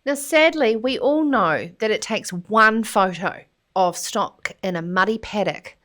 Now, sadly, we all know that it takes one photo of stock in a muddy paddock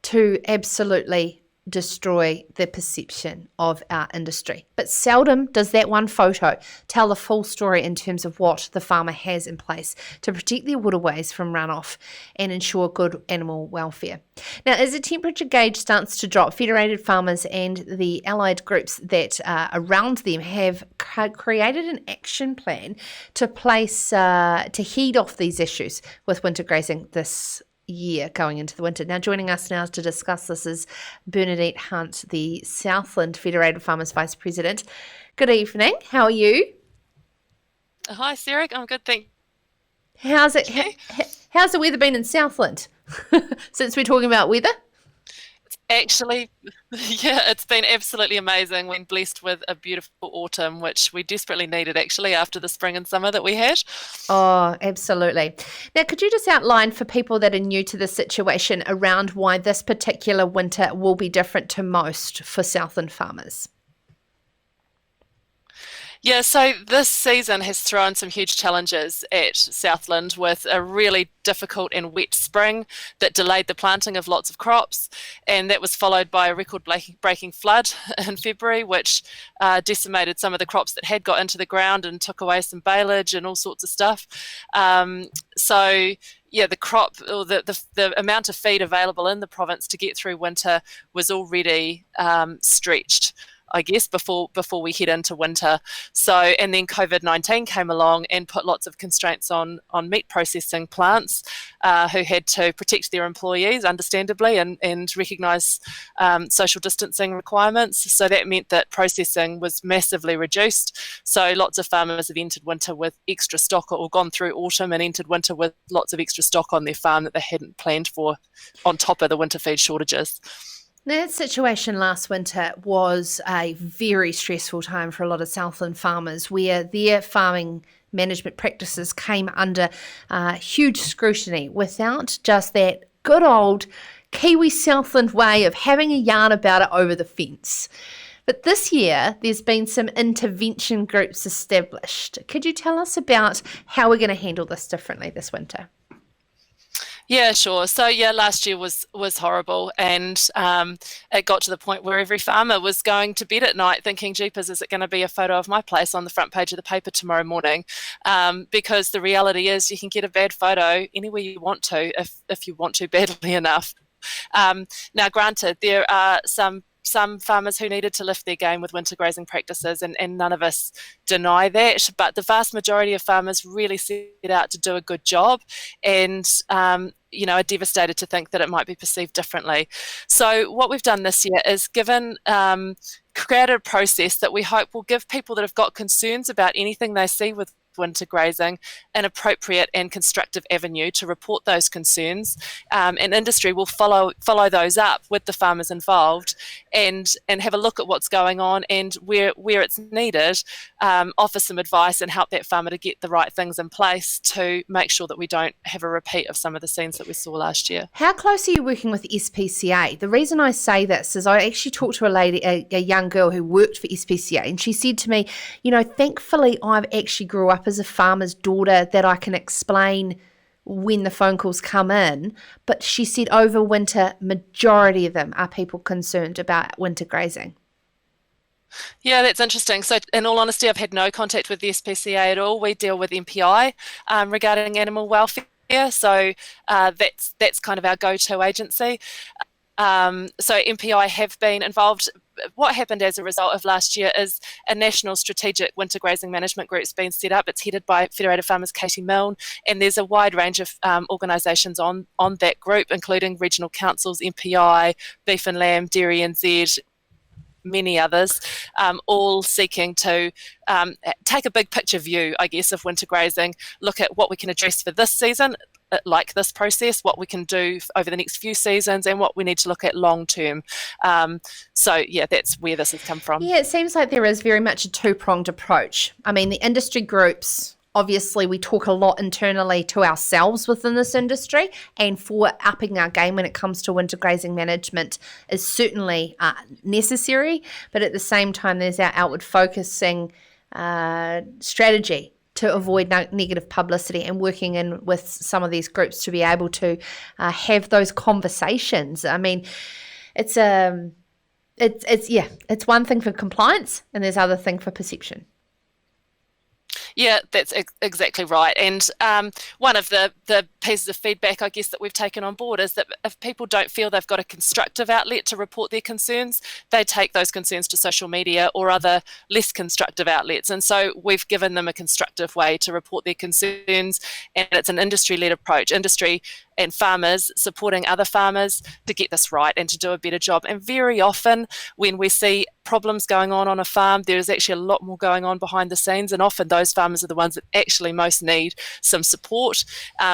to absolutely destroy the perception of our industry. But seldom does that one photo tell the full story in terms of what the farmer has in place to protect their waterways from runoff and ensure good animal welfare. Now, as the temperature gauge starts to drop, Federated Farmers and the allied groups that are around them have created an action plan to head off these issues with winter grazing this year going into the winter. Now, joining us now to discuss this is Bernadette Hunt, the Southland Federated Farmers Vice President. Good evening. How are you? Hi, Sarah. I'm good, thank How's it? you. How's the weather been in Southland? Since we're talking about weather. Actually, yeah, it's been absolutely amazing. We're blessed with a beautiful autumn, which we desperately needed actually after the spring and summer that we had. Oh, absolutely. Now, could you just outline for people that are new to the situation around why this particular winter will be different to most for Southland farmers? Yeah, so this season has thrown some huge challenges at Southland with a really difficult and wet spring that delayed the planting of lots of crops, and that was followed by a record-breaking flood in February, which decimated some of the crops that had got into the ground and took away some baleage and all sorts of stuff. So yeah, the crop or the amount of feed available in the province to get through winter was already stretched, I guess, before we head into winter. So, and then COVID-19 came along and put lots of constraints on meat processing plants who had to protect their employees, understandably, and recognise social distancing requirements. So that meant that processing was massively reduced. So lots of farmers have entered winter with extra stock, or gone through autumn and entered winter with lots of extra stock on their farm that they hadn't planned for, on top of the winter feed shortages. That situation last winter was a very stressful time for a lot of Southland farmers, where their farming management practices came under huge scrutiny without just that good old Kiwi Southland way of having a yarn about it over the fence. But this year, there's been some intervention groups established. Could you tell us about how we're going to handle this differently this winter? Yeah, sure. So yeah, last year was horrible, and it got to the point where every farmer was going to bed at night thinking, "Jeepers, is it going to be a photo of my place on the front page of the paper tomorrow morning?" Because the reality is, you can get a bad photo anywhere you want to if you want to badly enough. Now, granted, there are some farmers who needed to lift their game with winter grazing practices, and none of us deny that, but the vast majority of farmers really set out to do a good job, and are devastated to think that it might be perceived differently. So what we've done this year is created a process that we hope will give people that have got concerns about anything they see with winter grazing an appropriate and constructive avenue to report those concerns, and industry will follow those up with the farmers involved, and have a look at what's going on, and where it's needed, offer some advice and help that farmer to get the right things in place to make sure that we don't have a repeat of some of the scenes that we saw last year. How close are you working with SPCA? The reason I say this is I actually talked to a young girl who worked for SPCA, and she said to me, thankfully I've actually grew up as a farmer's daughter that I can explain when the phone calls come in. But she said over winter, majority of them are people concerned about winter grazing. Yeah, that's interesting. So, in all honesty, I've had no contact with the SPCA at all. We deal with MPI regarding animal welfare. So that's kind of our go-to agency. So MPI have been involved. What happened as a result of last year is a national strategic winter grazing management group's been set up. It's headed by Federated Farmers Katie Milne, and there's a wide range of organisations on that group, including regional councils, MPI, Beef and Lamb, Dairy NZ, many others, all seeking to take a big picture view, I guess, of winter grazing, look at what we can address for this season, like this process, what we can do over the next few seasons, and what we need to look at long term. So yeah, that's where this has come from. Yeah, it seems like there is very much a two-pronged approach. I mean, the industry groups, obviously we talk a lot internally to ourselves within this industry, and for upping our game when it comes to winter grazing management is certainly necessary, but at the same time there's our outward focusing strategy to avoid negative publicity and working in with some of these groups to be able to have those conversations. I mean, it's one thing for compliance and there's other thing for perception. Yeah, that's exactly right. And one of the pieces of feedback, I guess, that we've taken on board is that if people don't feel they've got a constructive outlet to report their concerns, they take those concerns to social media or other less constructive outlets. And so we've given them a constructive way to report their concerns, and it's an industry-led approach. Industry and farmers supporting other farmers to get this right and to do a better job. And very often when we see problems going on a farm, there's actually a lot more going on behind the scenes, and often those farmers are the ones that actually most need some support.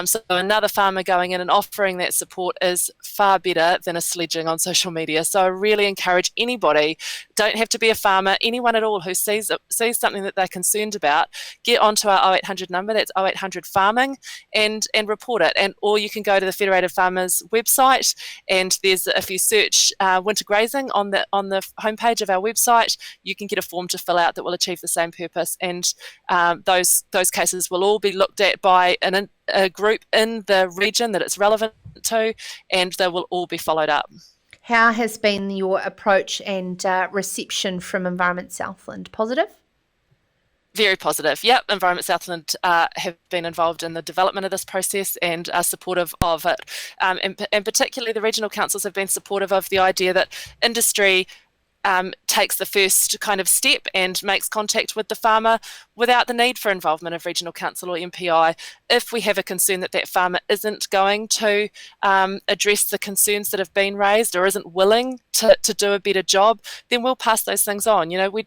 So another farmer going in and offering that support is far better than a sledging on social media. So I really encourage anybody, don't have to be a farmer, anyone at all who sees something that they're concerned about, get onto our 0800 number, that's 0800 farming, and report it. Or you can go to the Federated Farmers website, and there's, if you search winter grazing on the homepage of our website, you can get a form to fill out that will achieve the same purpose. And those cases will all be looked at by a group in the region that it's relevant to, and they will all be followed up. How has been your approach and reception from Environment Southland? Positive? Very positive. Yep, Environment Southland have been involved in the development of this process and are supportive of it. And particularly the regional councils have been supportive of the idea that industry takes the first kind of step and makes contact with the farmer without the need for involvement of regional council or MPI. If we have a concern that that farmer isn't going to address the concerns that have been raised or isn't willing to do a better job, then we'll pass those things on. You know, we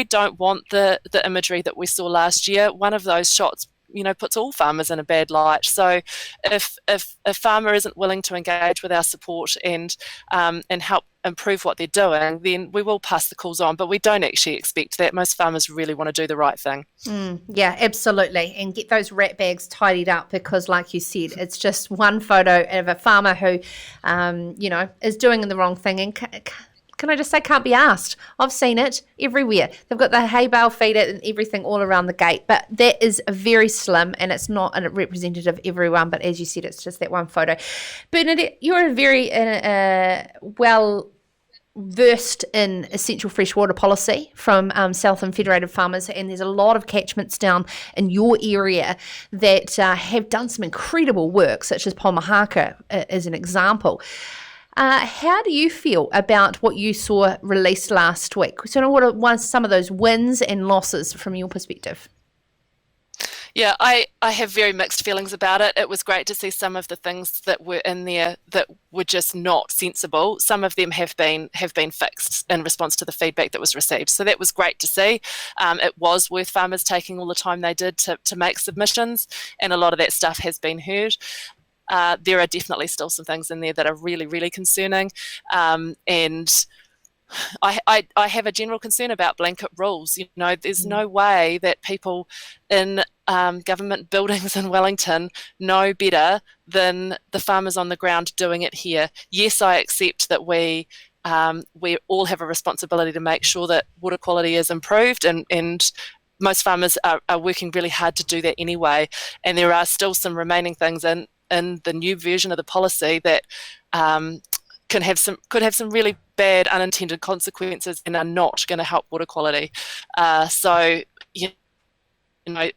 don't want the imagery that we saw last year. One of those shots, you know, puts all farmers in a bad light. So if a farmer isn't willing to engage with our support and help improve what they're doing, then we will pass the calls on. But we don't actually expect that. Most farmers really want to do the right thing. Yeah, absolutely. And get those rat bags tidied up, because like you said, it's just one photo of a farmer who, is doing the wrong thing and can I just say, can't be asked. I've seen it everywhere. They've got the hay bale feeder and everything all around the gate, but that is very slim and it's not a representative of everyone, but as you said, it's just that one photo. Bernadette, you're a very well versed in essential freshwater policy from Southland Federated Farmers, and there's a lot of catchments down in your area that have done some incredible work, such as Pomahaka as an example. How do you feel about what you saw released last week? So what are some of those wins and losses from your perspective? Yeah, I have very mixed feelings about it. It was great to see some of the things that were in there that were just not sensible. Some of them have been fixed in response to the feedback that was received. So that was great to see. It was worth farmers taking all the time they did to make submissions, and a lot of that stuff has been heard. There are definitely still some things in there that are really, really concerning. And I have a general concern about blanket rules. You know, there's no way that people in government buildings in Wellington know better than the farmers on the ground doing it here. Yes, I accept that we all have a responsibility to make sure that water quality is improved, and most farmers are working really hard to do that anyway. And there are still some remaining things in the new version of the policy that could have some really bad unintended consequences and are not going to help water quality. So you know,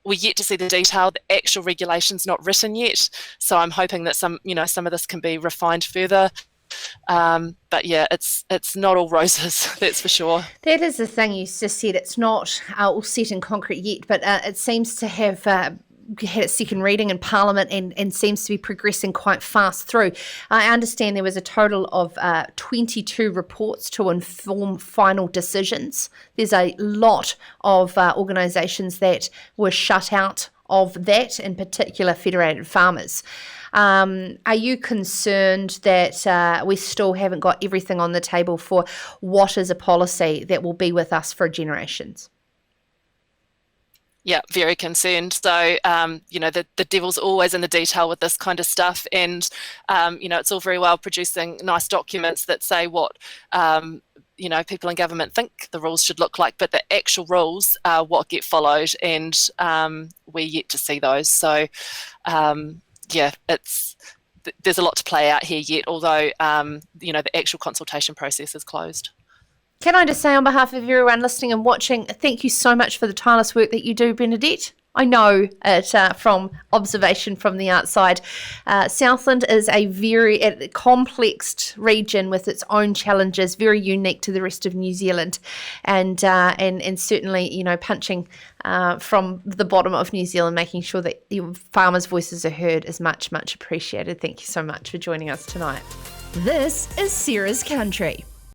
we're yet to see the detail. The actual regulation's not written yet, so I'm hoping that some of this can be refined further. But yeah, it's not all roses, that's for sure. That is the thing you just said. It's not all set in concrete yet, but it seems to have had its second reading in Parliament and seems to be progressing quite fast through. I understand there was a total of 22 reports to inform final decisions. There's a lot of organisations that were shut out of that, in particular Federated Farmers. Are you concerned that we still haven't got everything on the table for what is a policy that will be with us for generations? Yeah, very concerned. So, the devil's always in the detail with this kind of stuff. And, it's all very well producing nice documents that say what people in government think the rules should look like, but the actual rules are what get followed, and we're yet to see those. So, there's a lot to play out here yet, although, the actual consultation process is closed. Can I just say on behalf of everyone listening and watching, thank you so much for the tireless work that you do, Bernadette. I know it from observation from the outside. Southland is a very complex region with its own challenges, very unique to the rest of New Zealand, and certainly, punching from the bottom of New Zealand, making sure that farmers' voices are heard is much, much appreciated. Thank you so much for joining us tonight. This is Sarah's Country.